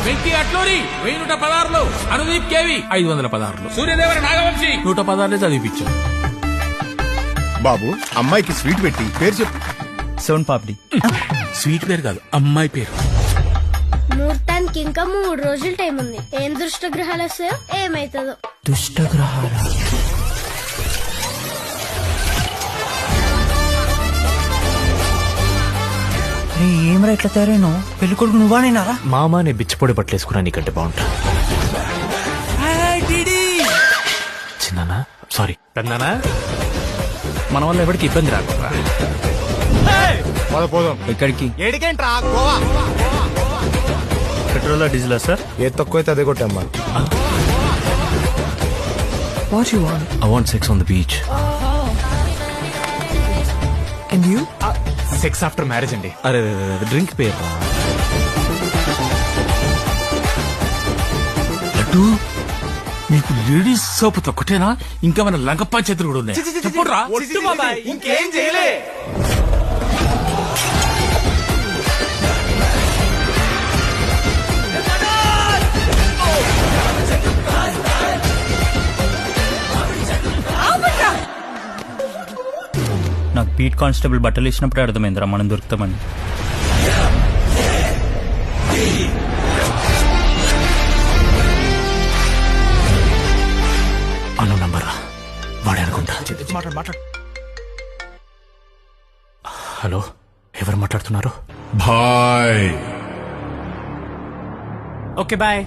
Venky Atluri 1116, Anudeep KV 516, Suryadevara Nagavamsi 116 చదివిపించాం. బాబు అమ్మాయికి sweet పెట్టి పేరు చెప్పు. సోన్ పాపిడి. స్వీట్ పేరు కాదు, అమ్మాయి పేరు. ముహూర్తానికి ఇంకా 3 రోజులు టైం ఉంది. ఏం దుష్టగ్రహాలు వస్తాయో ఏమైతుందో. దుష్టగ్రహాల ఏమరా ఇట్లా తయారైనా? పెళ్లి కొడుకు నువ్వా నేనారా? మామ నే బిచ్చపొడి బట్టలేసుకున్నా నీకంటే బాగుంటా. చిన్నానా సారీ పెద్దనా, మన వల్ల ఎవరికి ఇబ్బంది రాకుండా. ఎక్కడికి? ఏడికేంట్రా గోవా. పెట్రోల్ డీజిలా సార్? ఏ తక్కువైతే అదే కొట్టమ్మా. What you want? I want sex on the beach. And you? Sex after marriage అండి. అరే డ్రింక్ పేరు లడ్డు, మీకు లేడీస్ సోపు తొక్కటేనా? ఇంకా మన లంక పంచాయతీలు కూడా ఉన్నాయి. చెప్పురా. ఇంకేం చేయలే. నాకు బీట్ కానిస్టేబుల్ బట్టలు ఇచ్చినప్పుడే అర్థమైందిరా మనం దొరుకుతామని. అను నంబర్ వాడే అనుకుంటా. మాట్లాడు. హలో, ఎవరు మాట్లాడుతున్నారు? భాయ్ ఓకే బాయ్.